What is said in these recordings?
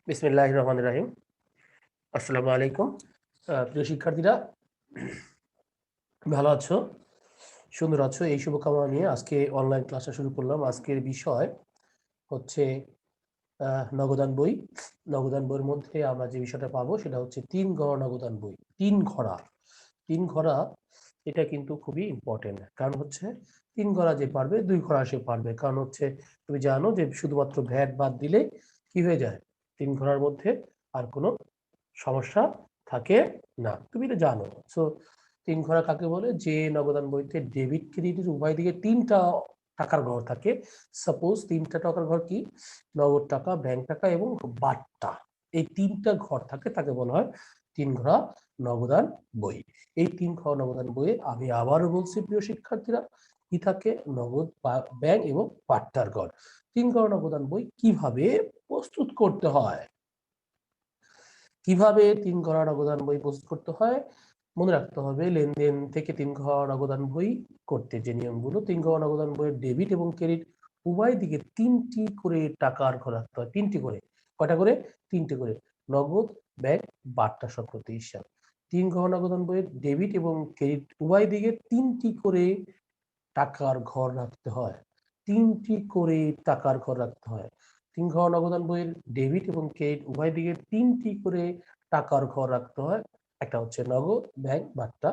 বিসমিল্লাহির রহমানির রহিম। আসসালামু আলাইকুম। প্রিয় শিক্ষার্থীরা, ভালো আছো? সুন্দর আছো? এই শুভকামনা নিয়ে আজকে অনলাইন ক্লাসটা শুরু করলাম। আজকের বিষয় হচ্ছে নগদান বই। নগদান বইয়ের মধ্যে আমরা যে বিষয়টা পাবো সেটা হচ্ছে 3 ঘর নগদান বই। 3 ঘরা। 3 ঘরা এটা কিন্তু খুবই ইম্পর্টেন্ট। কারণ হচ্ছে 3 ঘরা যে পারবে 2 ঘরা সে পারবে। কারণ হচ্ছে তুমি জানো যে শুধুমাত্র ভ্যাট বাদ দিলে কি হয়ে যায়? 3 ঘরার মধ্যে আর কোনো সমস্যা থাকে না, তুমি এটা জানো। সো 3 ঘোড়া কাকে বলে? যে নগদান বইতে ডেবিট ক্রেডিট উভয় দিকে 3টা টাকার ঘর থাকে। সাপোজ 3টা টাকার ঘর কি? নগদ টাকা, ব্যাংক টাকা এবং বাট্টা। এই 3টা ঘর থাকে, তাকে বলা হয় 3 ঘোড়া নগদান বই। এই 3 ঘোড়া নগদান বইয়ে আমি আবারও বলছি প্রিয় শিক্ষার্থীরা, কি থাকে? নগদ, ব্যাংক এবং বাট্টার ঘর। 3 ঘোড়া নগদান বই কিভাবে প্রস্তুত করতে হয়? কিভাবে 3 ঘর নগদান বই প্রস্তুত করতে হয়? মনে রাখতে হবে, লেনদেন থেকে 3 ঘর নগদান বই করতে যে নিয়মগুলো, 3 ঘর নগদান বইয়ের ডেবিট এবং ক্রেডিট উভয় দিকে 3টি করে টাকার ঘর রাখতে হয়। 3টি করে। কয়টা করে? 3টি করে। নগদ, ব্যাংক, বাট্টা সম্পত্তি হিসাব। 3 ঘর নগদান বইয়ের ডেবিট এবং ক্রেডিট উভয় দিকে 3টি করে টাকার ঘর রাখতে হয়। 3টি করে টাকার ঘর রাখতে হয়। 3 ঘর নগদান বইয়ের ডেবিট এবং ক্রেডিট উভয় দিকে 3টি করে টাকার ঘর রাখতে হয়। একটা হচ্ছে নগদ, ব্যাংক, বাট্টা।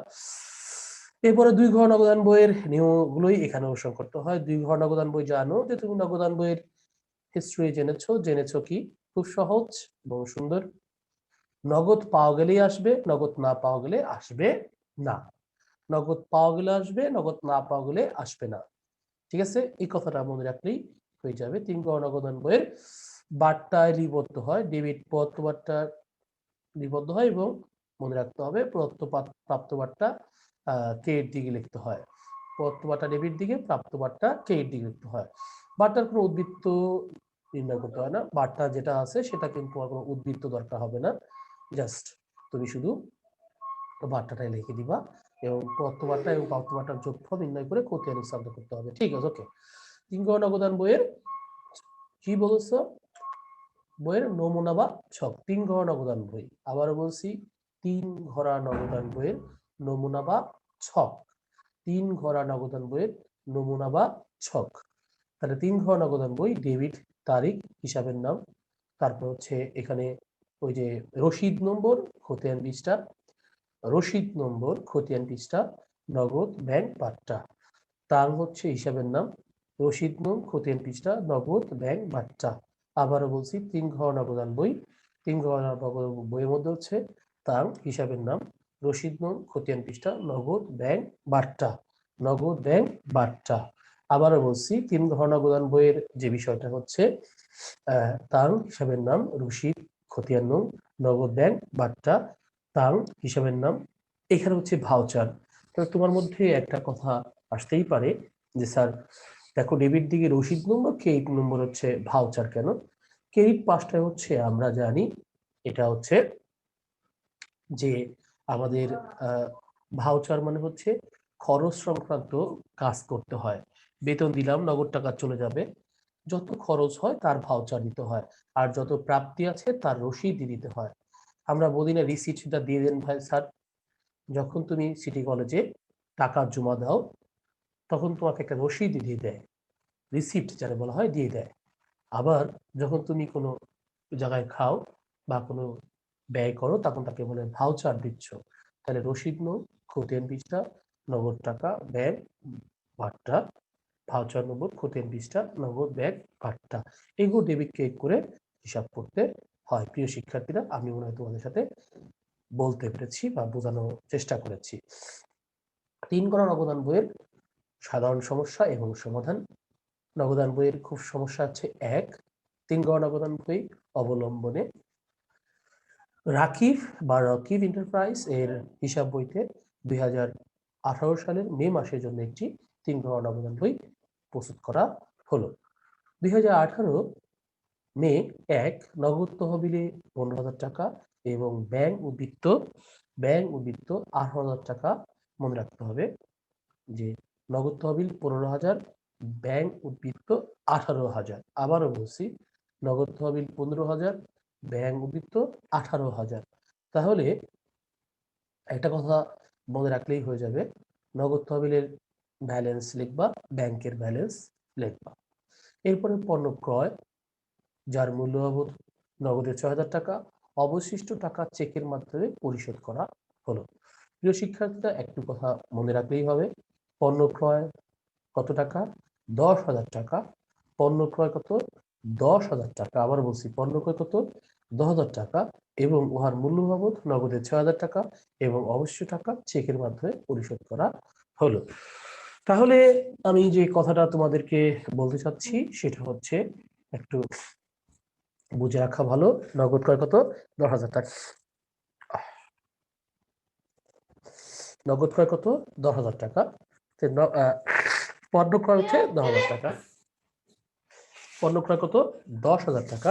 এরপরে 2 ঘর নগদান বইয়ের নিয়মগুলোই এখানে অনুসরণ করতে হয়। 2 ঘর নগদান বই জানো যে তুমি নগদান বইয়ের হিস্ট্রি জেনেছো কি? খুব সহজ এবং সুন্দর। নগদ পাওয়া গেলেই আসবে, নগদ না পাওয়া গেলে আসবে না। নগদ পাওয়া গেলে আসবে, নগদ না পাওয়া গেলে আসবে না। ঠিক আছে, এই কথাটা মনে রাখলেই হয়ে যাবে। 3 ঘর নগদান বইয়ের বাট্টায় লিপিবদ্ধ হয়, ডেবিট প্রদত্ত বাট্টা লিপিবদ্ধ হয় এবং মনে রাখতে হবে প্রদত্ত প্রাপ্ত বাট্টা ক্রেডিট দিকে লিখতে হয়। প্রদত্ত বাট্টা ডেবিট দিকে, প্রাপ্ত বাট্টা ক্রেডিট দিকে লিখতে হয়। বাট্টার কোনো উদ্বৃত্ত নির্ণয় করতে হয় না। বাট্টা যেটা আছে সেটা কিন্তু আর কোনো উদ্বৃত্ত দরকার হবে না। জাস্ট তুমি শুধু বাট্টাটাই লিখে দিবা এবং প্রদত্ত বাট্টা এবং প্রাপ্ত বাট্টার যোগফল নির্ণয় করে খতিয়ান হিসাব করতে হবে। ঠিক আছে, ওকে। 3 ঘর নগদান বইয়ের কি বলছো? বইয়ের নমুনা বা ছক। 3 ঘর নগদান বই, আবারও বলছি, 3 ঘরা নগদান বইয়ের নমুনা বা ছক। 3 ঘরা নগদান বইয়ের নমুনা বা ছক। তাহলে 3 ঘর নগদান বই, ডেবিট তারিখ, হিসাবের নাম, তারপর হচ্ছে এখানে ওই যে রসিদ নম্বর, খতিয়ান পৃষ্ঠা, রসিদ নম্বর, খতিয়ান পৃষ্ঠা, নগদ, ব্যাংক, বাট্টা। তার হচ্ছে হিসাবের নাম, রসিদ নং, খতিয়ান পৃষ্ঠা, নগদ, ব্যাংক, বাট্টা। আবারও বলছি, 3 ঘর নগদান বই। 3 ঘর বইয়ের মধ্যে হচ্ছে তার হিসাবের নাম, রসিদ নং, খতিয়ান পৃষ্ঠা, নগদ, ব্যাংক, বাট্টা। নগদ, ব্যাংক, বাট্টা। আবারও বলছি, 3 ঘর নগদান বইয়ের যে বিষয়টা হচ্ছে তার হিসাবের নাম, রসিদ, খতিয়ান নং, নগদ, ব্যাংক, বাট্টা। তার হিসাবের নাম। এখানে হচ্ছে ভাউচার। তো তোমার মধ্যে একটা কথা আসতেই পারে যে স্যার দেখো, ডেবিট দিকে রসিদ নম্বর, ক্রেডিট নম্বর হচ্ছে ভাউচার কেন? ক্রেডিট পাশটা হচ্ছে আমরা জানি এটা হচ্ছে যে আমাদের ভাউচার মানে হচ্ছে খরচ সংক্রান্ত কাজ করতে হয়। বেতন দিলাম, নগদ টাকা চলে যাবে, যত খরচ হয় তার ভাউচার দিতে হয়, আর যত প্রাপ্তি আছে তার রসিদ দিতে হয়। আমরা বলি না রিসিটটা দিয়ে দেন ভাই স্যার। যখন তুমি সিটি কলেজে টাকা জমা দাও তখন তোমাকে একটা রসিদ দিয়ে দেয়, রিসিপ্ট যারা বলা হয় দিয়ে দেয়। আবার যখন তুমি কোনো জায়গায় খাও বা কোনো ব্যয় করো তখন তাকে বলে ভাউচার দিচ্ছ। তাহলে রসিদ নং, খতিয়ান পৃষ্ঠা, নগদ টাকা, ব্যাংক, বাট্টা, ভাউচার নম্বর, খতিয়ান পৃষ্ঠা, নগদ, ব্যাংক, বাট্টা, এগুলো ডেবিট ক্রেডিট করে হিসাব করতে হয়। প্রিয় শিক্ষার্থীরা, আমি মনে হয় তোমাদের সাথে বলতে পেরেছি বা বোঝানোর চেষ্টা করেছি। 3 ঘর নগদান বইয়ের সাধারণ সমস্যা এবং সমাধান। নগদান বইয়ের খুব সমস্যা হচ্ছে 1, 3 ঘর নগদান বই অবলম্বনে রাকিব বা রকিব এন্টারপ্রাইজ এর হিসাব বইতে 2018 সালের মে মাসের জন্য একটি 3 ঘর নগদান বই প্রস্তুত করা হলো। 2018 মে 1 নগদ তহবিলে 15,000 টাকা এবং ব্যাংক উদ্বৃত্ত 18,000 টাকা। মনে রাখতে হবে যে নগদ তহবিল 15,000, ব্যাংক উদ্বৃত্ত 18,000। আবারও বলছি, নগদ তহবিল 15,000, ব্যাংক উদ্বৃত্ত 18,000। তাহলে একটা কথা মনে রাখলেই হয়ে যাবে, নগদ তহবিলের ব্যালেন্স লিখবা, ব্যাংকের ব্যালেন্স লিখবা। এরপরে পণ্য ক্রয়, যার মূল্য বাবদ নগদে 6,000 টাকা, অবশিষ্ট টাকা চেকের মাধ্যমে পরিশোধ করা হলো। প্রিয় শিক্ষার্থীরা, একটু কথা মনে রাখলেই হবে, পণ্য ক্রয় কত টাকা? 10,000 টাকা। পণ্য ক্রয় কত? 10,000 টাকা। আবার বলছি, পণ্য ক্রয় কত? 10,000 টাকা এবং উহার মূল্য বাবদ নগদে 6,000 টাকা এবং অবশিষ্ট টাকা চেকের মাধ্যমে পরিশোধ করা হলো। তাহলে আমি যে কথাটা তোমাদেরকে বলতে চাচ্ছি সেটা হচ্ছে, একটু বুঝে রাখা ভালো। নগদ ক্রয় কত? 10,000 টাকা। নগদ ক্রয় কত? 10,000 টাকা। পণ্য ক্রয় হচ্ছে 10,000 টাকা। পণ্য ক্রয় কত? 10,000 টাকা।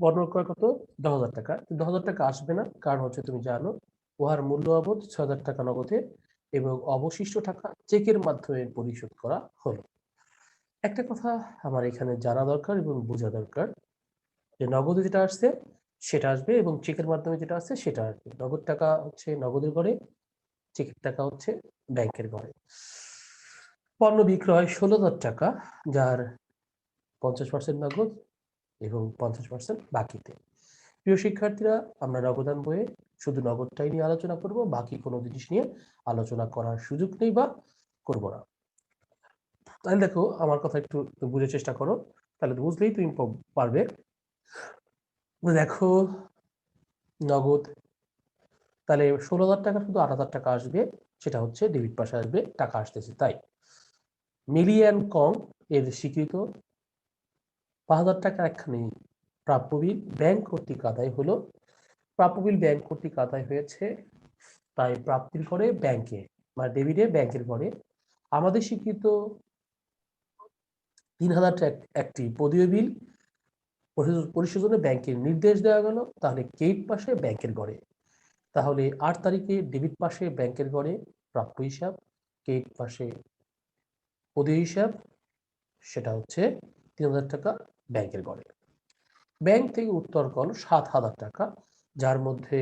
পণ্য ক্রয় কত? 10,000 টাকা। 10,000 টাকা আসবে না, কারণ হচ্ছে তুমি জানো উহার মূল্য বাবদ 6,000 টাকা নগদে এবং অবশিষ্ট টাকা চেকের মাধ্যমে পরিশোধ করা হলো। একটা কথা আমার এখানে জানা দরকার এবং বোঝা দরকার, যে নগদে যেটা আসছে সেটা আসবে এবং চেকের মাধ্যমে যেটা আসছে সেটা আসবে। নগদ টাকা হচ্ছে নগদের ঘরে, চেকের টাকা হচ্ছে ব্যাংকের ঘরে। পণ্য বিক্রয় 16,000 টাকা, যার 50% নগদ এবং 50% বাকিতে। প্রিয় শিক্ষার্থীরা, আমরা নগদান বইয়ে শুধু নগদটাই নিয়ে আলোচনা করব, বাকি কোনো জিনিস নিয়ে আলোচনা করার সুযোগ নেই বা করব না। তাহলে দেখো, আমার কথা একটু বুঝার চেষ্টা করো, তাহলে বুঝলেই তুমি পারবে। দেখো, নগদ তাহলে 16,000 টাকা, শুধু 8,000 টাকা আসবে, সেটা হচ্ছে ডেবিট পাশে আসবে, টাকা আসতেছে তাই। মিলি অ্যান্ড কং এর স্বীকৃত 5,000 টাকা একখানি প্রাপ্য বিল ব্যাংক কর্তৃক আদায় হলো। প্রাপ্য বিল ব্যাংক কর্তৃক আদায় হয়েছে, তাই প্রাপ্তির ঘরে ব্যাংকে বা ডেবিটে ব্যাংকের ঘরে আমাদের স্বীকৃত 3,000 একটি পদীয় বিল পরিশোধনে ব্যাংকের নির্দেশ দেওয়া গেল, তাহলে ক্রেডিট পাশে ব্যাংকের ঘরে। তাহলে 8 তারিখে ডেবিট পাশে ব্যাংকের ঘরে প্রাপ্য হিসাব, ক্রেডিট পাশে পদীয় হিসাব, সেটা হচ্ছে 3,000 টাকা ব্যাংকের ঘরে। ব্যাংক থেকে উত্তোলন 7,000 টাকা, যার মধ্যে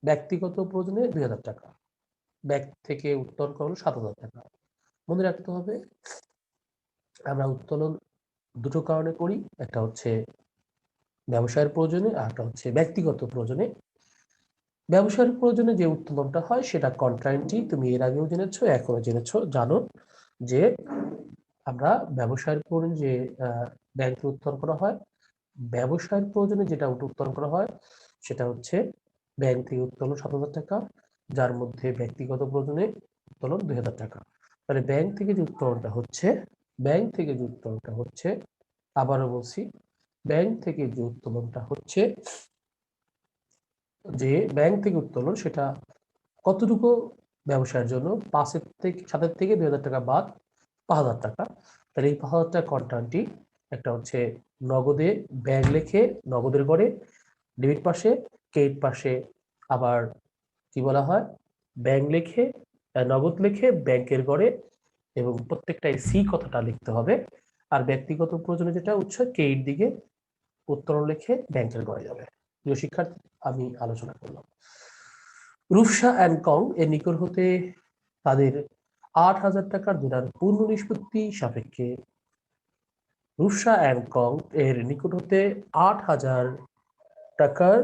ব্যক্তিগত প্রয়োজনে 2,000 টাকা। ব্যাংক থেকে উত্তোলন 7,000 টাকা। মনে রাখতে হবে, আমরা উত্তোলন দুটো কারণে করি, একটা হচ্ছে ব্যবসায়ের প্রয়োজনে আর একটা হচ্ছে ব্যক্তিগত প্রয়োজনে। ব্যবসায়ের প্রয়োজনে যে উত্তোলনটা হয় সেটা কন্ট্রায়েন্টি, তুমি এর আগেও জেনেছো, এখনো জেনেছো, জানো যে আমরা ব্যবসায়ের প্রয়োজনে যে ব্যাংকে উত্তোলন করা হয়, ব্যবসায়ের প্রয়োজনে যেটা উত্তোলন করা হয় সেটা হচ্ছে ব্যাংক থেকে উত্তোলন 7,000 টাকা, যার মধ্যে ব্যক্তিগত প্রয়োজনে উত্তোলন 2,000 টাকা। তাহলে ব্যাংক থেকে যে উত্তোলনটা হচ্ছে, আবারও বলছি, ব্যাংক থেকে যে উত্তোলনটা হচ্ছে, যে ব্যাংক থেকে উত্তোলন সেটা কতটুকু ব্যবসায়ের জন্য? 7 থেকে 2,000 টাকা বাদ 5,000 টাকা। তাহলে এই 5,000 টাকা কন্ট্রান্টি, একটা হচ্ছে নগদে ব্যাংক লেখে নগদের ঘরে, ডেবিট পাশে, ক্রেডিট পাশে আবার কি বলা হয়, ব্যাংক লেখে নগদ লেখে ব্যাংকের ঘরে, এবং প্রত্যেকটাই সি কথাটা লিখতে হবে। আর ব্যক্তিগত প্রয়োজনে যেটা উৎস ক্রেডিট দিকে উত্তোলন লিখে ব্যাংকের ঘরে যাবে। প্রিয় শিক্ষার্থী, আমি আলোচনা করলাম রূপসা অ্যান্ড কং এর নিকট হতে তাদের 8,000 টাকার দেনার পূর্ণ নিষ্পত্তি সাপেক্ষে রূপসা অ্যান্ড কং এর নিকট হতে 8,000 টাকার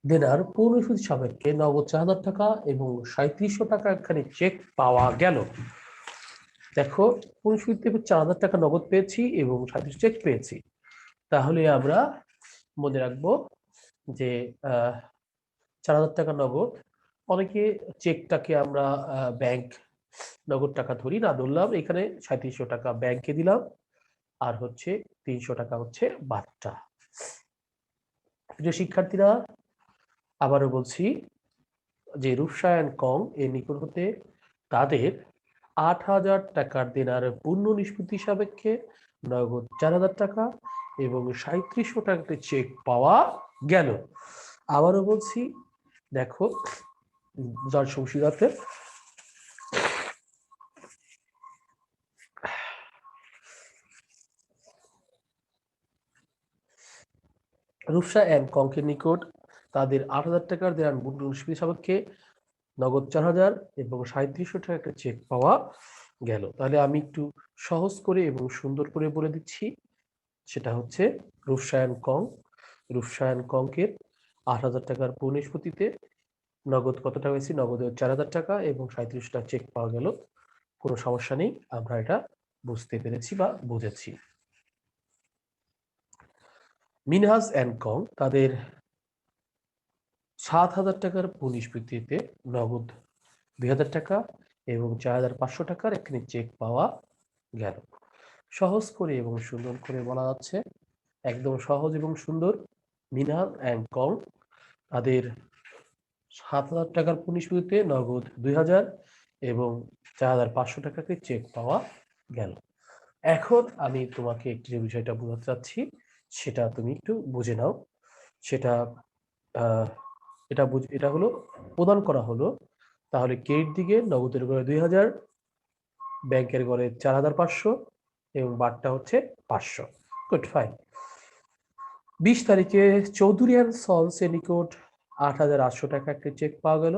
দেনার পূর্ণ নিষ্পত্তি সাপেক্ষে নগদ 4,000 টাকা এবং 3700 টাকা একখানি চেক পাওয়া গেল। দেখো, পূর্ণ নিষ্পত্তিতে 4,000 টাকা নগদ পেয়েছি এবং 3700 চেক পেয়েছি। তাহলে আমরা মনে রাখবো যে 4,000 টাকা নগদ, অনেকে চেকটাকে আমরা ব্যাংক নগদ টাকা ধরি না, ধরলাম এখানে 3700 টাকা ব্যাংকে দিলাম, আর হচ্ছে 300 টাকা হচ্ছে বার্তা। প্রিয় শিক্ষার্থীরা, আবারও বলছি যে রূপসা অ্যান্ড কং এর নিকট হতে তাদের 8,000 টাকার দেনার পূর্ণ নিষ্পত্তি সাপেক্ষে নগদ 4,000 টাকা এবং 3700 টাকা চেক পাওয়া গেল। আবারও বলছি, দেখো, যার সুবিধার্থে রূপসা অ্যান্ড কংকের নিকট তাদের 8,000 টাকার দেওয়ান নিষ্পত্তি সাপেক্ষে নগদ 4,000 এবং 3700 টাকা একটা চেক পাওয়া গেল। তাহলে আমি একটু সহজ করে এবং সুন্দর করে বলে দিচ্ছি। সেটা হচ্ছে রূপসা অ্যান্ড কংকের 8,000 টাকার নিষ্পত্তিতে নগদ কত টাকা হয়েছে, নগদে 4,000 টাকা এবং 3700 টাকা চেক পাওয়া গেল। কোনো সমস্যা নেই, আমরা এটা বুঝতে পেরেছি বা বুঝেছি। মিনহাজ অ্যান্ড কং তাদের 7,000 টাকার নিষ্পত্তিতে নগদ 2,000 টাকা এবং 4,500 টাকার একখানি চেক পাওয়া গেল। সহজ করে এবং সুন্দর করে বলা যাচ্ছে, একদম সহজ এবং সুন্দর। মিনহাজ অ্যান্ড কং তাদের 7,000 টাকার নিষ্পত্তিতে নগদ 2,000 এবং 4,500 টাকাকে চেক পাওয়া গেল। এখন আমি তোমাকে একটি যে বিষয়টা বোঝাতে চাচ্ছি সেটা তুমি একটু বুঝে নাও। সেটা এটা হলো প্রদান করা হলো, তাহলে ক্রেডিট দিকে নগদের গড়ে 2,000, ব্যাংকের গড়ে 4,500 এবং বারটা হচ্ছে 500। Good, fine. 20 তারিখে চৌধুরী অ্যান্ড সন্স এর নিকট 8,800 টাকা একটি চেক পাওয়া গেল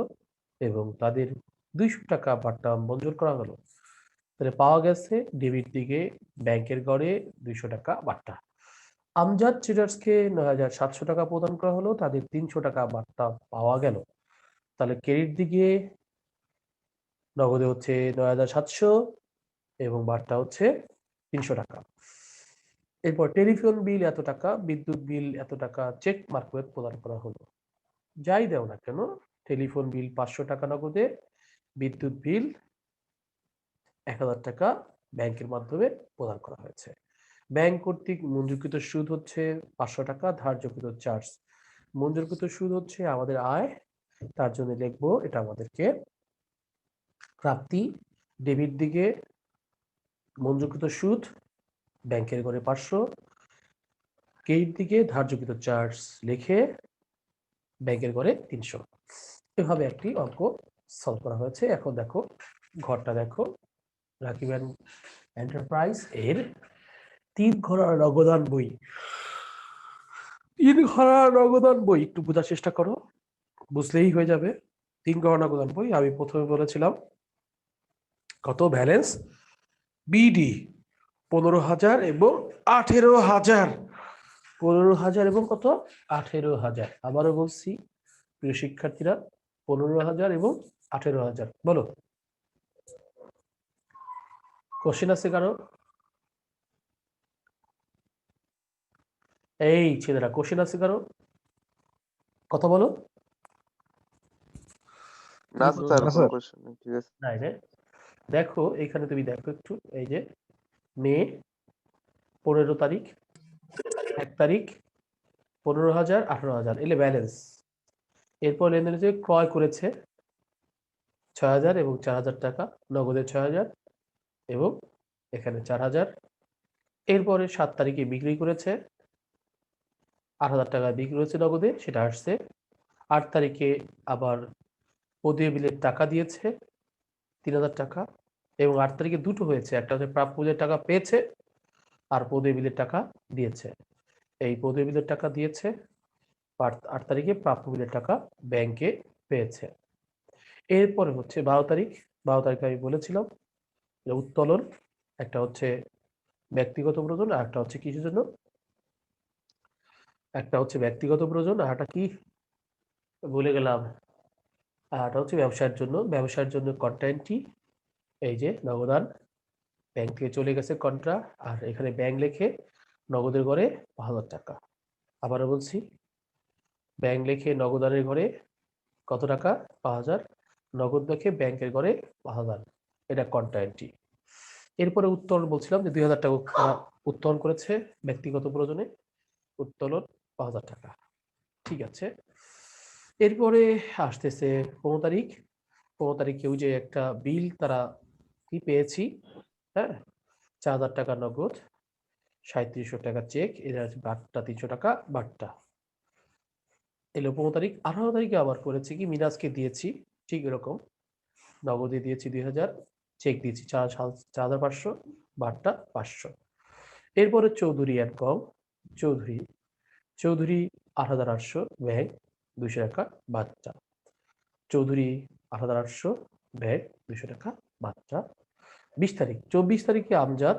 এবং তাদের 200 টাকা বার্তা মঞ্জুর করা হলো। তাহলে পাওয়া গেছে ডেবিট দিকে ব্যাংকের গড়ে 200 টাকা বার্তা। আমজাদ ট্রেডার্সকে 9,700 টাকা প্রদান করা হলো, তাদের 300 টাকা বার্তা পাওয়া গেল। তাহলে ক্রেডিট দিকে নগদে হচ্ছে 9,700 এবং বার্তা হচ্ছে 300 টাকা। এরপর টেলিফোন বিল এত টাকা, বিদ্যুৎ বিল এত টাকা চেক মার্ফত প্রদান করা হলো। যাই দেও না কেন, টেলিফোন বিল 500 টাকা নগদে, বিদ্যুৎ বিল 1,000 টাকা ব্যাংকের মাধ্যমে প্রদান করা হয়েছে। ব্যাংক কর্তৃক মঞ্জুরকৃত সুদ হচ্ছে 500 টাকা, ধার্যকৃত চার্জ। মঞ্জুরকৃত সুদ হচ্ছে আমাদের আয়, তার জন্য লিখবো এটা আমাদেরকে প্রাপ্তি। ডেবিট দিকে মঞ্জুরকৃত সুদ ব্যাংকের গড়ে 500, ক্রেডিট দিকে ধার্যকৃত চার্জ লিখে ব্যাংকের গড়ে 300। এভাবে একটি অঙ্ক সলভ করা হয়েছে। এখন দেখো ঘরটা দেখো, রাকিব এন্টারপ্রাইজ এর 3 ঘোড়া নগদান বই। 3 ঘোড়া নগদান বই একটু বোঝার চেষ্টা করো, বুঝলেই হয়ে যাবে। 3 ঘোড়া নগদান বই আমি প্রথমে বলেছিলাম কত ব্যালেন্স, বিডি 15,000 এবং 18,000, 15,000 এবং কত 18,000। আবারও বলছি প্রিয় শিক্ষার্থীরা, 15,000 এবং 18,000। বলো কোশ্চেন আছে কারো? এই ছেলেরা কোশ্চেন আছে কারো? কথা বলো। না স্যার, কোনো কোশ্চেন নেই, ঠিক আছে। নাই রে, দেখো এখানে তুমি দেখো একটু, এই যে মে 15 তারিখ, 1 তারিখ 15,000, 18,000 এলে ব্যালেন্স। এরপর লেনদেন যে ক্রয় করেছে 6,000 এবং 4,000 টাকা, নগদে 6,000 এবং এখানে 4,000। এরপরে 7 তারিখে বিক্রি করেছে 8,000 টাকা বিক্রি করেছে নগদে, সেটা আসছে। 8 তারিখে আবার পদীয় বিলের টাকা দিয়েছে 3,000 টাকা এবং 8 তারিখে দুটো হয়েছে, একটা হচ্ছে প্রাপ্য বিলের টাকা পেয়েছে আর পদীয় বিলের টাকা দিয়েছে। এই পদীয় বিলের টাকা দিয়েছে, 8 তারিখে প্রাপ্য বিলের টাকা ব্যাংকে পেয়েছে। এরপরে হচ্ছে 12 তারিখ। 12 তারিখে আমি বলেছিলাম যে উত্তোলন, একটা হচ্ছে ব্যক্তিগত প্রয়োজন আর একটা হচ্ছে কিসের জন্য, একটা হচ্ছে ব্যক্তিগত প্রয়োজন আর একটা কি ভুলে গেলাম, আর একটা হচ্ছে ব্যবসার জন্য। ব্যবসার জন্য কন্টেন্টটি এই যে নগদান, ব্যাংক থেকে চলে গেছে কন্ট্রা, আর এখানে ব্যাংক লেখে নগদের ঘরে 5,000 টাকা। আবারও বলছি, ব্যাংক লেখে নগদানের ঘরে কত টাকা, 5,000, নগদ লেখে ব্যাংকের ঘরে 5,000, এটা কন্ট্রাক্টটি। এরপরে উত্তোলন বলছিলাম যে 2,000 টাকা উত্তোলন করেছে ব্যক্তিগত প্রয়োজনে, উত্তোলন 5,000 টাকা। ঠিক আছে, এরপরে আসতেছে 15 তারিখ। 15 তারিখে ওই যে একটা বিল তারা কি পেয়েছি, হ্যাঁ, 4,000 টাকা নগদ, 3700 টাকা চেক, এর বাট্টা 300 টাকা বাট্টা এলো 15 তারিখ। 18 তারিখে আবার করেছি কি, মিনাজকে দিয়েছি ঠিক এরকম, নগদে দিয়েছি 2,000, চেক দিয়েছি 4,500, বাট্টা 500। এরপরে Chowdhury and com, Chowdhury 8,800 bank 200 টাকা বাচ্চা। চৌধুরী 8,800 ব্যাংক 200 টাকা বাচ্চা। 20 তারিখ 24 তারিখে আমজাদ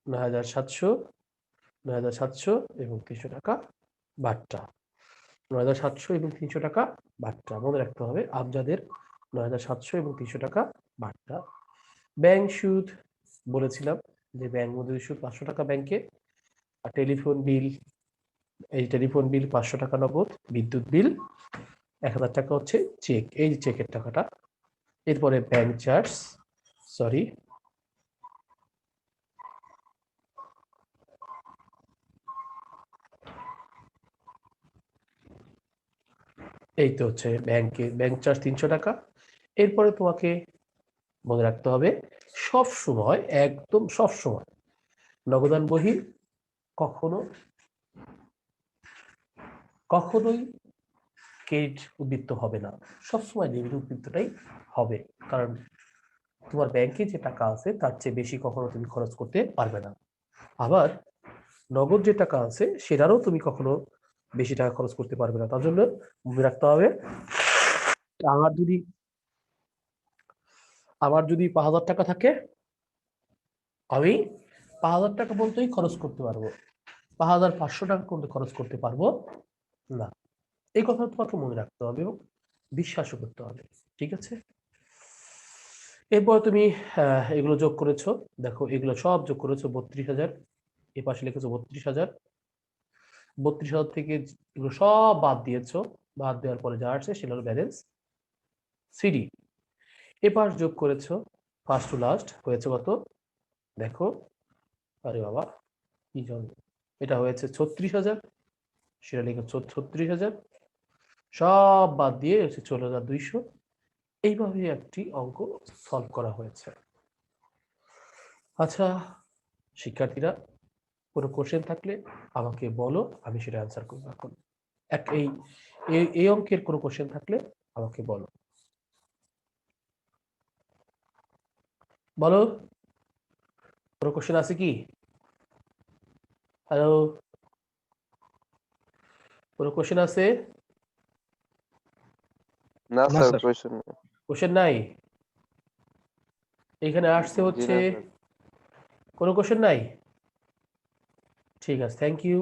9,700 এবং 300 টাকা বাচ্চা। 9,700 এবং 300 টাকা বাচ্চা, মনে রাখতে হবে আমজাদের 9,700 এবং 300 টাকা বাচ্চা। ব্যাংক সুদ বলেছিলাম যে ব্যাংক মজুরি সুদ 500 টাকা ব্যাংকে। আর টেলিফোন বিল, এই টেলিফোন বিল 500 টাকা নগদ, বিদ্যুৎ বিল 1,000 টাকা হচ্ছে চেক, এই চেকের টাকাটা। এরপরে ব্যাংক চার্জ, সরি এই তো হচ্ছে ব্যাংক চার্জ 300 টাকা। এরপরে তোমাকে মনে রাখতে হবে সব সময়, একদম সব সময় নগদান বহি কখনোই ক্রেডিট উদ্বৃত্ত হবে না, সবসময় ডেবিট উদ্বৃত্তটাই হবে। কারণ তোমার ব্যাংকে যে টাকা আছে তার চেয়ে বেশি কখনো তুমি খরচ করতে পারবে না। আবার নগদ যে টাকা আছে সেটারও তুমি কখনো বেশি টাকা খরচ করতে পারবে না। তার জন্য মনে রাখতে হবে আমার যদি 5,000 টাকা থাকে, আমি 5,000 টাকা পর্যন্তই খরচ করতে পারবো, 5,500 টাকা পর্যন্ত খরচ করতে পারবো না। এই কথা তোমাকে মনে রাখতে হবে এবং বিশ্বাসও করতে হবে, ঠিক আছে? এরপর তুমি এগুলো যোগ করেছো, দেখো এগুলো সব যোগ করেছো 32,000, এ পাশে লিখেছো 32,000। 32,000 থেকে এগুলো সব বাদ দিয়েছো, বাদ দেওয়ার পরে যা আসছে সেটা হলো ব্যালেন্স সিডি। এপাশ যোগ করেছো ফার্স্ট টু লাস্ট হয়েছে কত দেখো, আরে বাবা কি জন, এটা হয়েছে 36,000, সেটা লিখেছো 36,000, সব বাদ দিয়ে হচ্ছে 16,200। এইভাবে একটি অঙ্ক সলভ করা হয়েছে। আচ্ছা শিক্ষার্থীরা, কোনো কোশ্চেন থাকলে আমাকে বলো, আমি সেটা অ্যান্সার করবো। এখন এই অঙ্কের কোনো কোশ্চেন থাকলে আমাকে বলো, বলো কোনো কোশ্চেন আছে কি? হ্যালো, কোনো কোশ্চেন আছে? না না স্যার, স্যার। কোয়েশ্চেন নেই। কোশ্চেন নাই? এখানে আসছে জি হচ্ছে না স্যার। কোনো কোশ্চেন নাই? ঠিক আছে, থ্যাংক ইউ,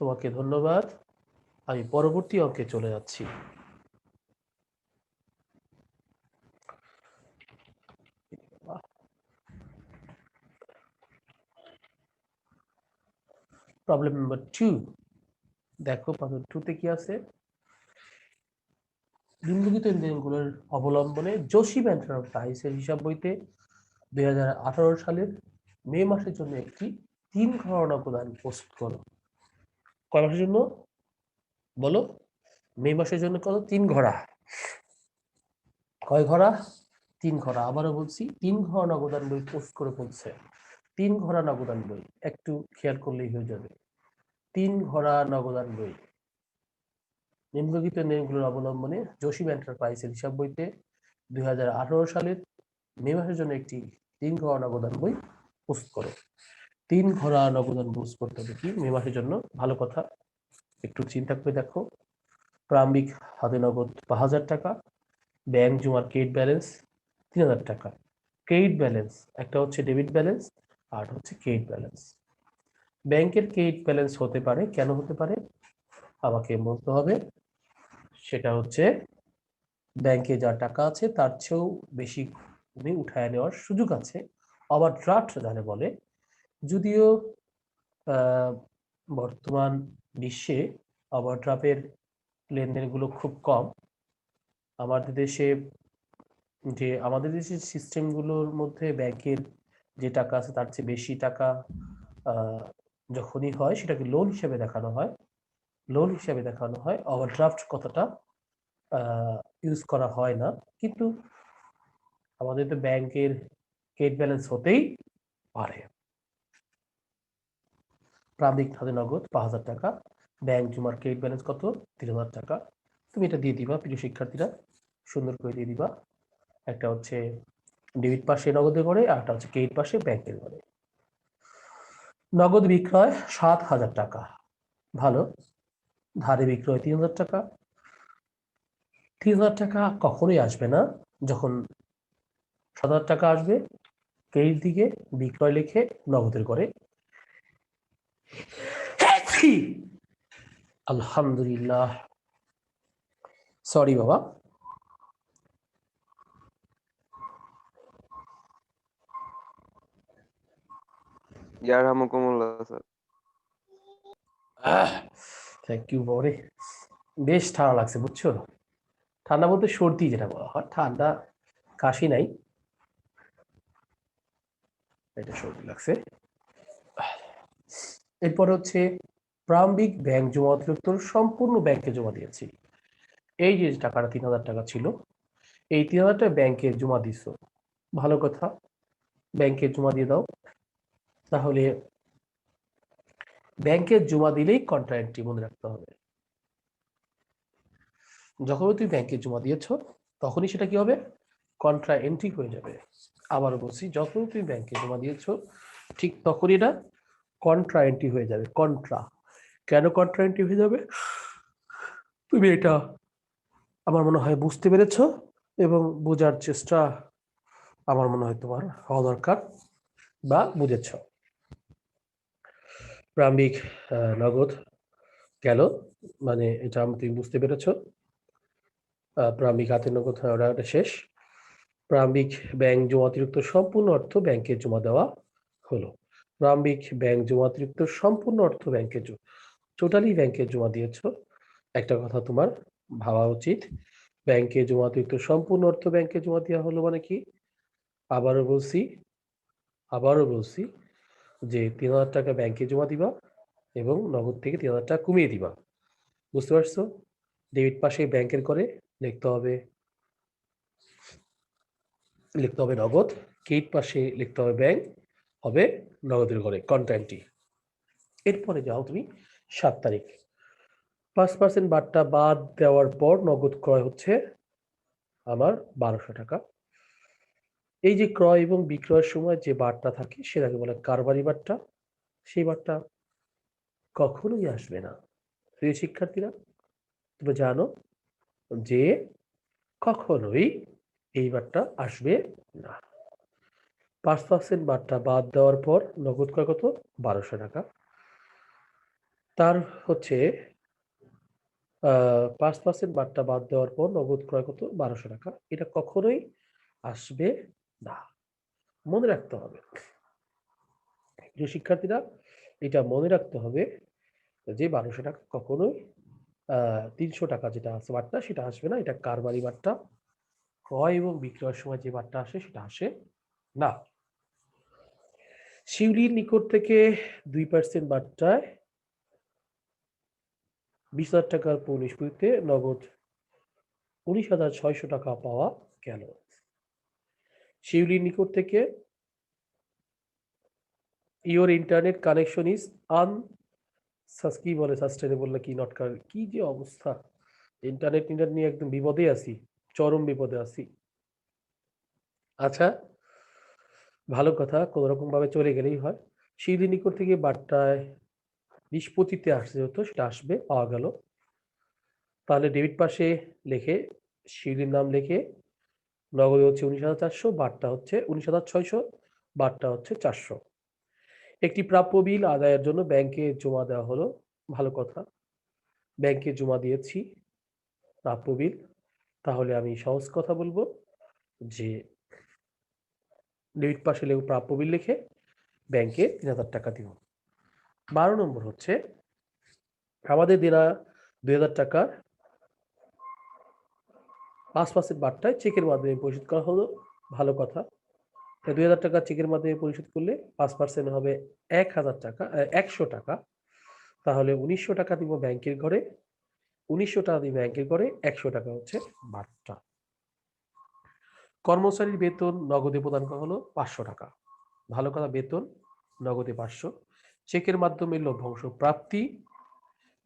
তোমাকে ধন্যবাদ। আমি পরবর্তী অঙ্কে চলে যাচ্ছি। প্রবলেম নাম্বার 2, দেখো প্রবলেম 2 তে কি আছে? নিম্নলিখিত ইন্দ্রিয়গুলোর অবলম্বনে জোশী এন্টারপ্রাইজের হিসাব বইতে 2018 সালের মে মাসের জন্য একটি 3 ঘরনা প্রদান প্রস্তুত করো। কয় মাসের জন্য বলো? মে মাসের জন্য কত? 3 ঘরা। কয় ঘরা? 3 ঘরা। আবারও বলছি 3 ঘরা নগদান বই পোস্ট করে বলছে, 3 ঘরা নগদান বই, একটু খেয়াল করলেই হয়ে যাবে। 3 ঘরা নগদান বই নিম্নলিখিত নিয়মগুলোর অবলম্বনে জোশী এন্টারপ্রাইজের হিসাব বইতে 2018 সালের মে মাসের জন্য একটি 3 ঘরা নগদান বই প্রস্তুত করো। 3 ঘরা নগদান প্রস্তুত করতে হবে কি মে মাসের জন্য? ভালো কথা, একটু চিন্তা করে দেখো। প্রারম্ভিক হাতে নগদ 5,000 টাকা, ব্যাংক জমার ক্রেডিট ব্যালেন্স 3,000 টাকা। ক্রেডিট ব্যালেন্স একটা হচ্ছে ডেবিট ব্যালেন্স আর হচ্ছে ক্রেডিট ব্যালেন্স। ব্যাংকের ক্রেডিট ব্যালেন্স হতে পারে, কেন হতে পারে আমাকে বলতে হবে। সেটা হচ্ছে ব্যাংকে যা টাকা আছে তার চেয়েও বেশি তুমি উঠায় নেওয়ার সুযোগ আছে, ওভারড্রাফট যারা বলে। যদিও বর্তমান বিশ্বে ওভারড্রাফটের লেনদেনগুলো খুব কম। আমাদের দেশের সিস্টেমগুলোর মধ্যে ব্যাংকের যে টাকা আছে তার চেয়ে বেশি টাকা যখনই হয় সেটাকে লোন হিসেবে দেখানো হয়, ওভারড্রাফট কথাটা ইউজ করা হয় না। কিন্তু আমাদের তো ব্যাংকের ক্রেডিট ব্যালেন্স হতেই পারে। প্রারম্ভিক হাতে নগদ 5,000 টাকা, ব্যাংক জমার ক্রেডিট ব্যালেন্স কত? 3,000 টাকা। তুমি এটা দিয়ে দিবা প্রিয় শিক্ষার্থীরা, সুন্দর করে দিয়ে দিবা। একটা হচ্ছে ডেবিট পাশে নগদের ঘরে, আর একটা হচ্ছে ক্রেডিট পাশে ব্যাংকের ঘরে। নগদ বিক্রয় 7,000 টাকা, ভালো। ধারে বিক্রয় 3000 টাকা। 3000 টাকা কখনোই আসবে না, যখন 7000 টাকা আসবে ক্রেডিট দিকে বিক্রয় লিখে নগদের করে আলহামদুলিল্লাহ, সরি বাবা। ইয়ারহামুকুমুল্লাহ স্যার। থ্যাংক ইউ বাবারে, বেশ ঠান্ডা লাগছে বুঝছো। ঠান্ডা বলতে সর্দি যেটা বলা হয়, ঠান্ডা কাশি নাই, এটা সর্দি লাগছে। এরপর হচ্ছে প্রারম্ভিক ব্যাংক জমা অতিরিক্ত সম্পূর্ণ ব্যাংকে জমা দিয়েছি। এই যে টাকাটা 3000 টাকা ছিল, এই 3000 টাকা ব্যাংকে জমা দিছো, ভালো কথা, ব্যাংকে জমা দিয়ে দাও। তাহলে ব্যাংকে জমা দিলেই কন্ট্রা এন্ট্রি মনে রাখতে হবে। যখনই তুমি ব্যাংকে জমা দিয়েছো তখনই সেটা কি হবে, কন্ট্রা এন্ট্রি হয়ে যাবে। আবারও বলছি, যখন তুমি ব্যাংকে জমা দিয়েছো ঠিক তখনই এটা কন্ট্রা এন্ট্রি হয়ে যাবে। কন্ট্রা, কেন কন্ট্রা এন্ট্রি হয়ে যাবে তুমি এটা আমার মনে হয় বুঝতে পেরেছো, এবং বোঝার চেষ্টা আমার মনে হয় তোমার হওয়া দরকার বা বুঝেছ। প্রারম্ভিক নগদ গেল, মানে এটা তুমি বুঝতে পেরেছো। প্রারম্ভিক হাতের নগদ ওটা শেষ। প্রারম্ভিক ব্যাংক জমা অতিরিক্ত সম্পূর্ণ অর্থ ব্যাংকে জমা দেওয়া হলো। প্রারম্ভিক ব্যাংক জমা অতিরিক্ত সম্পূর্ণ অর্থ ব্যাংকে টোটালি ব্যাংকে জমা দিয়েছো। একটা কথা তোমার ভাবা উচিত, ব্যাংকে জমা অতিরিক্ত সম্পূর্ণ অর্থ ব্যাংকে জমা দেওয়া হলো মানে কি, আবারও বলছি যে 3000 টাকা ব্যাংকে জমা দিবা এবং নগদ থেকে 3000 টাকা কমিয়ে দিবা। বুঝতে পারছো? ডেবিট পাশে ব্যাংকের করে লিখতে হবে নগদ, ক্রেডিট পাশে লিখতে হবে ব্যাংক, হবে নগদের ঘরে কন্ট্রাক্টি। এরপরে যাও তুমি 7 তারিখ, 5% বাট্টা বাদ দেওয়ার পর নগদ ক্রয় হচ্ছে আমার 1200 টাকা। এই যে ক্রয় এবং বিক্রয়ের সময় যে বাট্টা থাকে সেটাকে বলে কারবারি বাট্টা। সেই বাট্টা কখনোই আসবে না। প্রিয় শিক্ষার্থীরা, তুমি জানো যে কখনোই এই বাট্টা আসবে না। 5% বাট্টা বাদ দেওয়ার পর নগদ ক্রয় কত, 1200 টাকা। তার হচ্ছে 5% বাট্টা বাদ দেওয়ার পর নগদ ক্রয় কত, 1200 টাকা। এটা কখনোই আসবে না, মনে রাখতে হবে। যে শিক্ষার্থীরা, এটা মনে রাখতে হবে যে 1200 টাকা কখনোই 300 টাকা যেটা আছে বাট্টা সেটা আসবে না, এটা কারবারি বাট্টা। ক্রয় এবং বিক্রয়ের সময় যে বাট্টা আসে সেটা আসে না। শিউলির নিকট থেকে 2% বাট্টায় 20,000 টাকার নিষ্পত্তিতে নগদ 19,600 টাকা পাওয়া গেল। শিউলির নিকট থেকে ইওর ইন্টারনেট কানেকশন ইজ কি বলে সাস্টেনেবল না কি নট, কি যে অবস্থা, ইন্টারনেট নিয়ে একদম বিপদে আছি, চরম বিপদে আছি। আচ্ছা, ভালো কথা, কোন রকম ভাবে চলে গেলেই হয়। শিউলির নিকট থেকে বাট্টায় নিষ্পত্তিতে আসতে হতো, সেটা আসবে, পাওয়া গেল। তাহলে ডেবিট পাশে লিখে শিউলির নাম লিখে নগদে হচ্ছে 19,400, বাট্টা হচ্ছে 19,600, বাট্টা হচ্ছে 400। একটি প্রাপ্য বিল আদায়ের জন্য ব্যাংকে জমা দেওয়া হলো, ভালো কথা, ব্যাংকে জমা দিয়েছি প্রাপ্য বিল। তাহলে আমি সহজ কথা বলবো যে ডেবিট পাশে প্রাপ্য বিল লিখে ব্যাংকে 3000 টাকা দিব। 12 নম্বর হচ্ছে আমাদের দেনা 2000 টাকার 5% বাট্টায় চেকের মাধ্যমে পরিশোধ করা হলো, ভালো কথা। 2000 টাকা চেকের মাধ্যমে পরিশোধ করলে 5% হবে 1000 টাকা, 100 টাকা। তাহলে 1900 টাকা দিব ব্যাংকের ঘরে, 1900 টাকা দিব ব্যাংকের ঘরে, 100 টাকা হচ্ছে বাট্টা। কর্মচারীর বেতন নগদে প্রদান করা হলো 500 টাকা, ভালো কথা, বেতন নগদে 500। চেকের মাধ্যমে লভ্যাংশ প্রাপ্তি,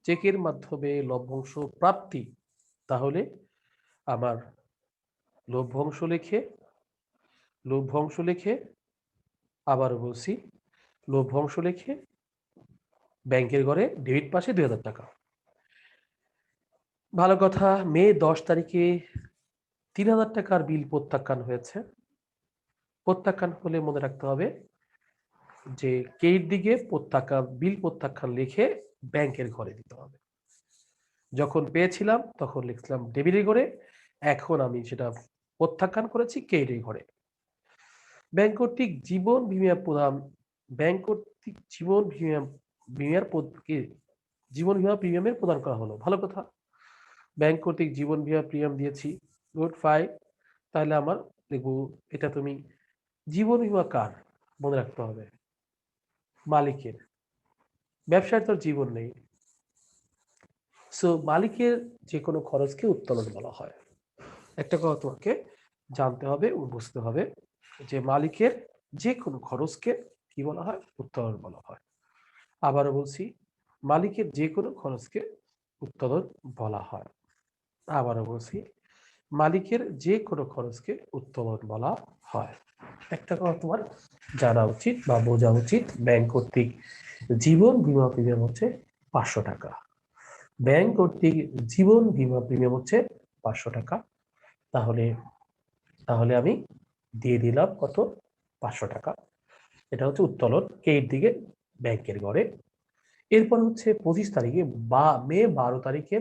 চেকের মাধ্যমে লভ্যাংশ প্রাপ্তি, তাহলে আমার লভ্যাংশ লিখে আবার বলছি, লভ্যাংশ লিখে ব্যাংকের ঘরে ডেবিট পাশে 2000 টাকা। ভালো কথা, মে 10 তারিখে 3000 টাকার বিল প্রত্যাখ্যান হয়েছে। প্রত্যাখ্যান হলে মনে রাখতে হবে যে ক্রেডিট দিকে বিল প্রত্যাখ্যান লিখে ব্যাংকের ঘরে দিতে হবে। যখন পেয়েছিলাম তখন লিখছিলাম ডেবিটের ঘরে, এখন আমি সেটা প্রত্যাখ্যান করেছি ক্রেডিটের ঘরে। ব্যাংক কর্তৃক জীবন বীমা প্রদান ব্যাংক কর্তৃক জীবন বীমা প্রিমিয়ামের প্রদান করা হলো। ভালো কথা, ব্যাংক কর্তৃক জীবন বীমা প্রিমিয়াম দিয়েছি, গুড ফাইন। তাহলে আমার দেখবো এটা তুমি জীবন বীমা কার মনে রাখতে হবে, মালিকের। ব্যবসায় তোর জীবন নেই, সো মালিকের যে কোনো খরচকে উত্তোলন বলা হয়। একটা কথা তোমাকে জানতে হবে ও বুঝতে হবে যে মালিকের যে কোনো খরচকে কি বলা হয়, উত্তোলন বলা হয়। আবারও বলছি, মালিকের যে কোনো খরচকে উত্তোলন বলা হয়। আবারও বলছি, মালিকের যে কোনো খরচকে উত্তোলন বলা হয়। একটা কথা তোমার জানা উচিত বা বোঝা উচিত, ব্যাংক কর্তৃক জীবন বীমা প্রিমিয়াম হচ্ছে 500 টাকা। ব্যাংক কর্তৃক জীবন বীমা প্রিমিয়াম হচ্ছে 500 টাকা। তাহলে তাহলে আমি দিয়ে দিলাম কত, 500 টাকা। এটা হচ্ছে উত্তোলন ক্রেডিট দিকে ব্যাংকের ঘরে। এরপর হচ্ছে 25 তারিখে বা মে 12 তারিখে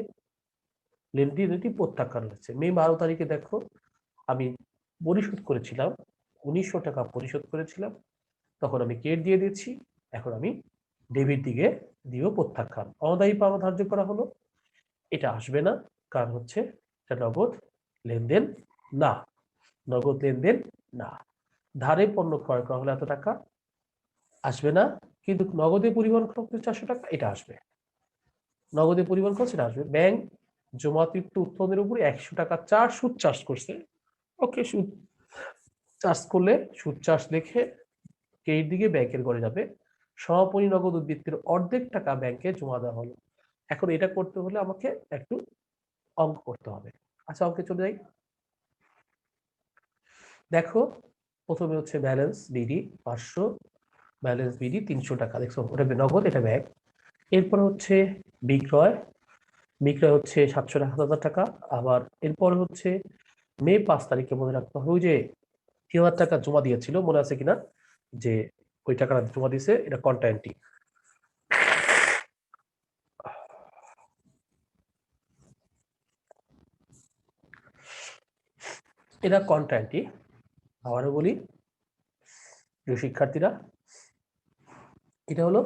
লেনদেনটি প্রত্যাখ্যান হচ্ছে। মে 12 তারিখে দেখো আমি পরিশোধ করেছিলাম 1900 টাকা পরিশোধ করেছিলাম, তখন আমি ক্রেডিট দিয়ে দিচ্ছি, এখন আমি ডেবিট দিকে দিয়েও প্রত্যাখ্যান। অনাদায়ী পাওনা ধার্য করা হলো, এটা আসবে না, কারণ হচ্ছে এটা নগদ লেনদেন না, নগদ লেনদেন না। ধারে পণ্য ক্রয় করা হলে এত টাকা আসবে না, কিন্তু নগদে পরিবহন খরচ 400 টাকা, এটা আসবে। নগদে পরিবহন খরচ এটা আসবে। ব্যাংক জমাতিরিক্ত উত্তোলনের উপরে 100 টাকা সুদ চার্জ করছে, ওকে, সুদ চার্জ করলে সুদ চার্জ লিখে ক্রেডিট দিকে ব্যাংকের ঘরে যাবে। সমাপনী নগদ উদ্বৃত্তের অর্ধেক টাকা ব্যাংকে জমা দেওয়া হলো। এখন এটা করতে হলে আমাকে একটু অঙ্ক করতে হবে। আচ্ছা, অঙ্কে চলে যাই। দেখো, প্রথমে হচ্ছে ব্যালেন্স বিডি 500, ব্যালেন্স বিডি 300 টাকা, দেখছো ওটা নগদ, এটা ব্যাংক। এরপর হচ্ছে বিক্রয়, বিক্রয় হচ্ছে 700 টাকা। আবার এরপর হচ্ছে মে 5 তারিখে মনে রাখতে হবে, ওই যে 3000 টাকা জমা দিয়েছিল, মনে আছে কিনা, যে ওই টাকাটা জমা দিয়েছে, এটা কন্টাইনটি। এটা কন্টাইনটি। আবারও বলি প্রিয় শিক্ষার্থীরা, এটা হলো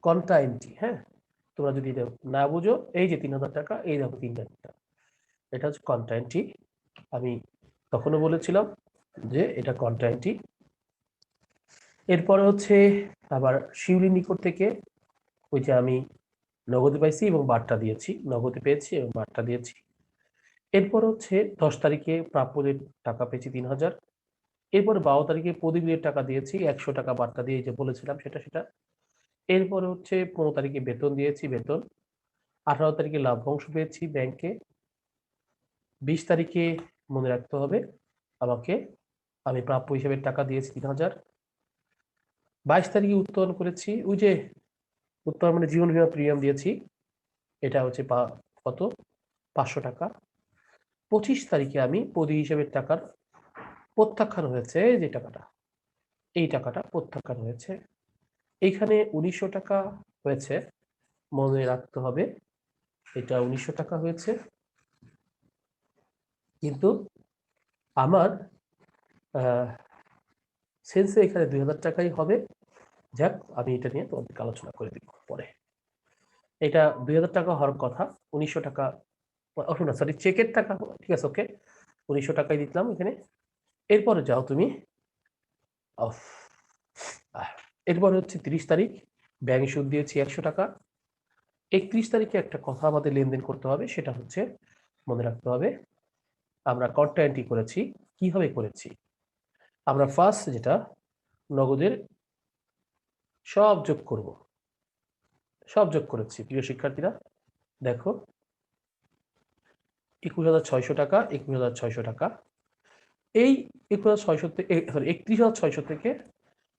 কন্টাইনটি। হ্যাঁ, তোমরা যদি এটা না বুঝো, এই যে 3000 টাকা, এই দেখো 3000 টাকা, এটা হচ্ছে কন্টাইনটি। আমি তখনও বলেছিলাম যে এটা কন্টাইনটি। এরপরে হচ্ছে আবার শিউলি নিকট থেকে ওই যে আমি নগদে পাইছি এবং বার্তা দিয়েছি, নগদে পেয়েছি এবং বার্তা দিয়েছি। এরপর হচ্ছে 10 তারিখে প্রাপ্যদের টাকা পেয়েছি 3000। এরপর 12 তারিখে প্রদীপের টাকা দিয়েছি 100 টাকা বার্তা দিয়ে, যে বলেছিলাম সেটা। এরপরে হচ্ছে 15 তারিখে বেতন দিয়েছি, বেতন। 18 তারিখে লাভ্যাংশ পেয়েছি ব্যাংকে। 20 তারিখে মনে রাখতে হবে আমাকে, আমি প্রাপ্য হিসেবে টাকা দিয়েছি 3000। 22 তারিখে উত্তোলন করেছি, ওই যে উত্তোলন মানে জীবন বীমা প্রিমিয়াম দিয়েছি, এটা হচ্ছে কত, 500 টাকা। 25 তারিখে আমি প্রতি হিসেবের টাকার প্রত্যাখ্যান হয়েছে, যে টাকাটা, এই টাকাটা প্রত্যাখ্যান হয়েছে। এইখানে 1900 টাকা হয়েছে, মনে রাখতে হবে এটা 1900 টাকা হয়েছে, কিন্তু আমার সেন্সে এখানে 2000 টাকাই হবে। যাক, আমি এটা নিয়ে তোমাদেরকে আলোচনা করে দিব পরে। এটা 2000 টাকা হওয়ার কথা, 1900 টাকা, না সরি, চেকের টাকা, ঠিক আছে, ওকে, 1900 টাকাই দিলাম এখানে। এরপরে যাও তুমি, এরপর হচ্ছে 30 তারিখ, ব্যাংক সুদ দিয়েছি 100 টাকা। 31 তারিখে একটা কথা আমাদের লেনদেন করতে হবে, সেটা হচ্ছে মনে রাখতে হবে আমরা কন্টা এন্ট্রি করেছি, কিভাবে করেছি। আমরা ফার্স্ট যেটা নগদের সব যোগ করব, সব যোগ করেছি প্রিয় শিক্ষার্থীরা। দেখো 21,600 টাকা, 21,600 টাকা, এই 21,600 থেকে, সরি 31,600 থেকে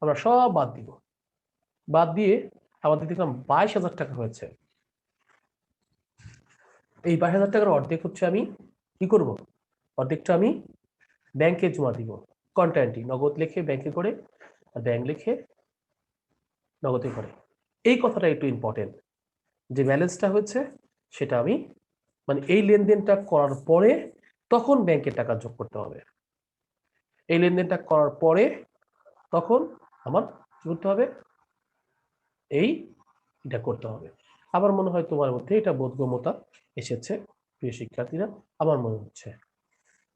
আমরা সব বাদ দিব। বাদ দিয়ে আমাদের দেখলাম 22,000 টাকা হয়েছে। এই 22,000 টাকার অর্ধেক হচ্ছে আমি কি করব, অর্ধেকটা আমি ব্যাংকে জমা দিব, কন্টান্টই নগদ লিখে ব্যাংকে করে, আর ব্যাংক লিখে নগদে করে। এই কথাটা একটু ইম্পর্টেন্ট, যে ব্যালেন্সটা হচ্ছে সেটা আমি মানে এই লেনদেনটা করার পরে তখন ব্যাংকের টাকা যোগ করতে হবে। এই লেনদেনটা করার পরে তখন আমার কি করতে হবে, এটা করতে হবে। আমার মনে হয় তোমার মধ্যে এটা বোধগম্যতা এসেছে প্রিয় শিক্ষার্থীরা, আমার মনে হচ্ছে।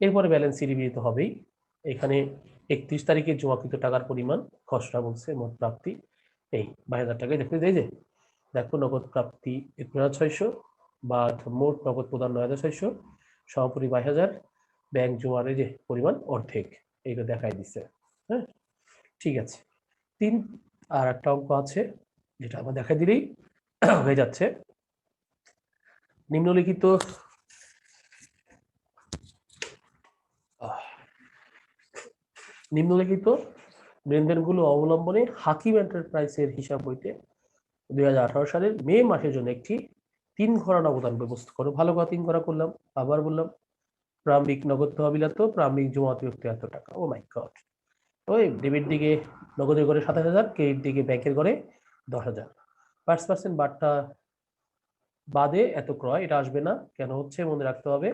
এরপরে ব্যালেন্স শীট রিভিউ তো হবেই। এখানে 31 তারিখে জমাকৃত টাকার পরিমাণ খসড়া বলছে, মোট প্রাপ্তি এই 22,000 টাকায় দেখতে দেয় যে দেখো নগদ প্রাপ্তি 11,600 বা মোট নগদ প্রদান 9,600, সমাপরি 22,000, ব্যাংক জমার এই যে পরিমাণ অর্ধেক, এইটা দেখাই দিচ্ছে। হ্যাঁ, ঠিক আছে। আর একটা অঙ্ক আছে যেটা আমার দেখা দিলেই হয়ে যাচ্ছে। নিম্নলিখিত লেনদেনগুলো অবলম্বনে হাকিম এন্টারপ্রাইজের হিসাব বইতে 2018 সালের মে মাসের জন্য একটি 3 ঘরানা অবদান ব্যবস্থা করো। ভালো কথা, 3 ঘরা করলাম, আবার বললাম প্রারম্ভিক নগদ তহবিল এত, প্রারম্ভিক জমাতে এত টাকা। ও মাই গড। ওই ডেবিট দিকে নগদের ঘরে 27,000, ক্রেডিট দিকে ব্যাংকের ঘরে 10,000। 5% বাট্টা বাদে এত ক্রয়, এটা আসবে না। কেন হচ্ছে মনে রাখতে হবে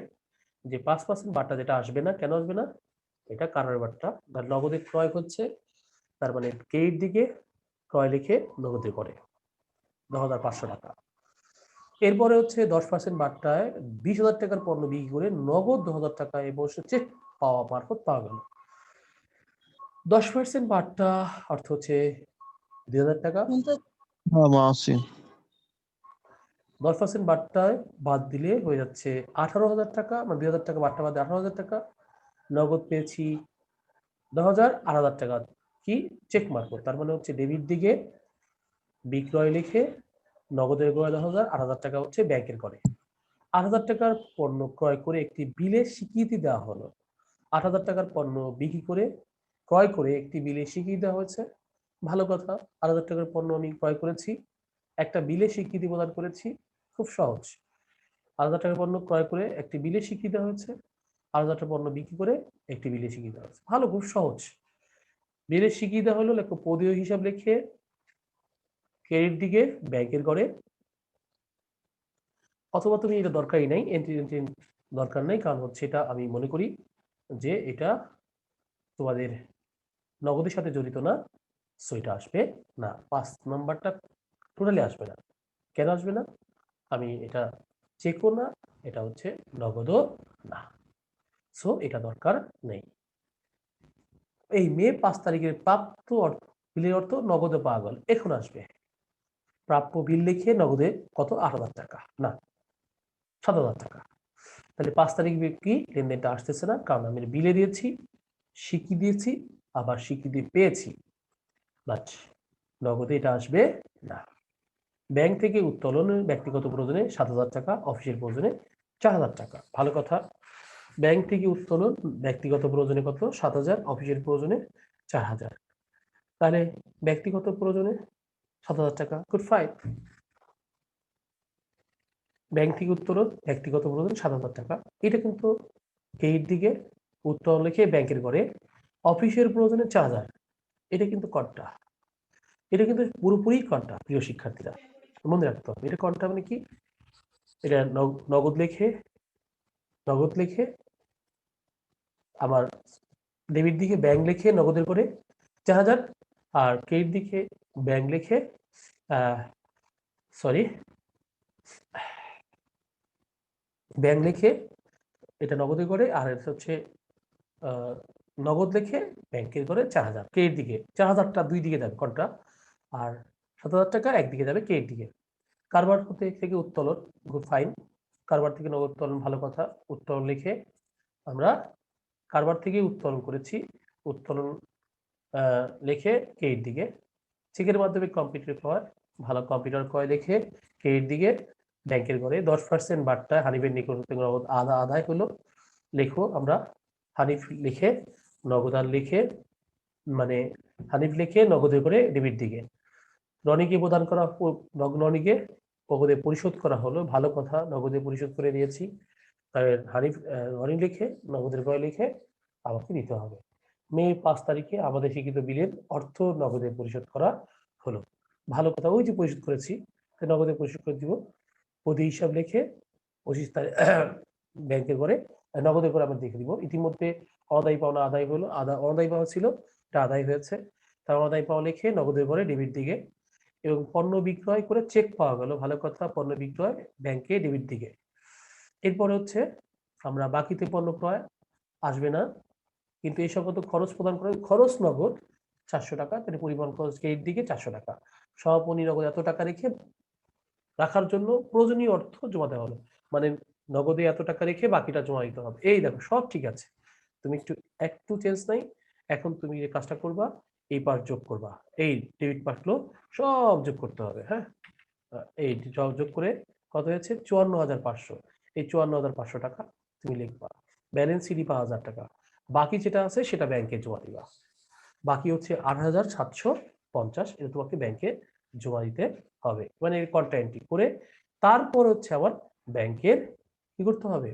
যে 5% বাট্টা যেটা আসবে না, কেন আসবে না, এটা কারণের বাট্টা। নগদে ক্রয় হচ্ছে, তার মানে ক্রেডিট দিকে ক্রয় লিখে নগদে করে 10,500 টাকা। এরপরে হচ্ছে 10% বাট্টায় 20,000 টাকার পণ্য বিক্রি করে নগদ 2,000 টাকা এবং চেক পাওয়া মারফত পাওয়া গেল। 10% বাট্টা অর্থ হচ্ছে 2,000 টাকা। 10% বাট্টায় বাদ দিলে হয়ে যাচ্ছে 18,000 টাকা, মানে 2,000 টাকা বাট্টা বাদে 18,000 টাকা। নগদ পেয়েছি 10,000, 8,000 টাকা কি চেক মারফত, তার মানে হচ্ছে ডেবিট দিকে বিক্রয় লিখে নগদের করে 10,000, 8,000 টাকা হচ্ছে ব্যাংকের করে। 8,000 টাকার পণ্য ক্রয় করে একটি বিলে স্বীকৃতি দেওয়া হলো। 8,000 টাকার পণ্য বিক্রি করে ক্রয় করে একটি বিলে স্বীকৃতি দেওয়া হয়েছে। ভালো কথা, 8,000 টাকার পণ্য আমি ক্রয় করেছি, একটা বিলে স্বীকৃতি প্রদান করেছি, খুব সহজ। 8,000 টাকার পণ্য ক্রয় করে একটি বিলে স্বীকৃতি দেওয়া হয়েছে, 8,000 টাকার পণ্য বিক্রি করে একটি বিলে স্বীকৃতি দেওয়া হয়েছে। ভালো, খুব সহজ। বিলের স্বীকৃতি দেওয়া হলো, লেখো পদীয় হিসাব লিখে ক্রেডিট দিকে ব্যাংকের করে, অথবা তুমি এটা দরকারই নাই, এন্ট্রি দরকার নাই, কারণ হচ্ছে এটা আমি মনে করি যে এটা তোমাদের নগদের সাথে জড়িত না, সো এটা আসবে না। 5 নাম্বারটা টোটালি আসবে না। কেন আসবে না, আমি এটা চেকও না, এটা হচ্ছে নগদও না, সো এটা দরকার নেই। এই মে 5 তারিখের প্রাপ্ত বিলের অর্থ নগদে পাওয়া গেল, এখন আসবে প্রাপ্য বিল লিখে নগদে কত, 8,000 টাকা না 7,000 টাকা। তাহলে 5 তারিখ কি লেনদেনটা আসতেছে না, কারণ আমি বিলে দিয়েছি, স্বীকৃতি দিয়েছি, আবার স্বীকৃতি পেয়েছি, বাট নগদে এটা আসবে না। ব্যাংক থেকে উত্তোলন ব্যক্তিগত প্রয়োজনে 7,000 টাকা, অফিসের প্রয়োজনে 4,000 টাকা। ভালো কথা, ব্যাংক থেকে উত্তোলন ব্যক্তিগত প্রয়োজনে কত, 7,000, অফিসের প্রয়োজনে 4,000। তাহলে ব্যক্তিগত প্রয়োজনে 7,000 টাকা, গুড ফাইন। ব্যাংক থেকে উত্তোলন ব্যক্তিগত প্রয়োজনে 7,000 টাকা, এটা কিন্তু ক্রেডিট দিকে উত্তোলন লিখে ব্যাংকের করে অফিসের প্রয়োজনে 4,000, এটা কিন্তু কনটা, এটা কিন্তু পুরোপুরি কনটা প্রিয় শিক্ষার্থীরা, মনে রাখতে হবে। এটা কনটা মানে কি, এটা নগদ লিখে আবার ডেবিট দিকে ব্যাংক লিখে নগদের করে 4,000, আর ক্রেডিট দিকে ব্যাংক লিখে ব্যাংক লিখে এটা নগদে করে, আর এটা হচ্ছে নগদ লিখে ব্যাংকের করে 4,000, ক্রেডিট দিকে 4,000টা দুই দিকে যাবে কোনটা, আর 7,000 টাকা একদিকে যাবে ক্রেডিট দিকে। কারবার থেকে উত্তোলন, গুড ফাইন, কারবার থেকে নগদ উত্তোলন, ভালো কথা। উত্তোলন লিখে আমরা কারবার থেকে উত্তোলন করেছি, উত্তোলন লিখে ক্রেডিট দিকে। চেকের মাধ্যমে কম্পিউটার ক্রয়, ভালো, কম্পিউটার ক্রয় লিখে ক্রেডিট দিকে ব্যাংকের ঘরে। 10% বাট্টায় হানিফের নিকট নগদ আদায় হলো, লেখো আমরা হানিফ লিখে নগদান লিখে, মানে হানিফ লিখে নগদে করে ডেবিট দিকে। রনিকে প্রদান করা, রনিকে নগদে পরিশোধ করা হলো, ভালো কথা, নগদে পরিশোধ করে দিয়েছি। তাহলে হানিফ রনি লিখে নগদের গয় লিখে আমাকে দিতে হবে। মে 5 তারিখে আমাদের স্বীকৃত বিলের অর্থ নগদে পরিশোধ করা হলো, ভালো কথা, ওই যে পরিশোধ করেছি নগদে পরিশোধ করে দিব। প্রতি হিসাব লিখে 25 তারিখ ব্যাংকের করে নগদে করে আমরা দেখে দিব। ইতিমধ্যে অনাদায়ী পাওনা আদায় হলো, অনাদায়ী পাওয়া ছিল, এটা আদায় হয়েছে। তার অনাদায়ী পাওয়া লিখে নগদের করে ডেবিট দিকে, এবং পণ্য বিক্রয় করে চেক পাওয়া গেল, ভালো কথা, পণ্য বিক্রয় ব্যাংকে ডেবিট দিকে। এরপরে হচ্ছে আমরা বাকিতে পণ্য ক্রয় আসবে না, কিন্তু এই সংক্রান্ত খরচ প্রদান করে খরচ নগদ 400 টাকা, তাহলে পরিবহন খরচ ক্রেডিট দিকে 400 টাকা, সমাপনী নগদ এত টাকা রেখে রাখার জন্য প্রয়োজনীয় অর্থ জমা দেওয়া হলো, মানে নগদে এত টাকা রেখে বাকিটা জমা দিতে হবে। এই দেখো সব ঠিক আছে, তুমি একটু চেঞ্জ নাই। এখন তুমি যে কাজটা করবা, এই পার্ট যোগ করবা, এই ডেবিট পার্ট গুলো সব যোগ করতে হবে। হ্যাঁ, এই সব যোগ করে কত হয়েছে? 54,500। এই 54,500 টাকা তুমি লিখবা, ব্যালেন্স সিডি 5,000 টাকা, বাকি যেটা আছে সেটা ব্যাংকে জমা দিবা। বাকি হচ্ছে 8,750, এটা তোমাকে ব্যাংকে জমা দিতে হবে, মানে কন্টা এন্ট্রি করে। তারপর হচ্ছে আবার ব্যাংকের কি করতে হবে?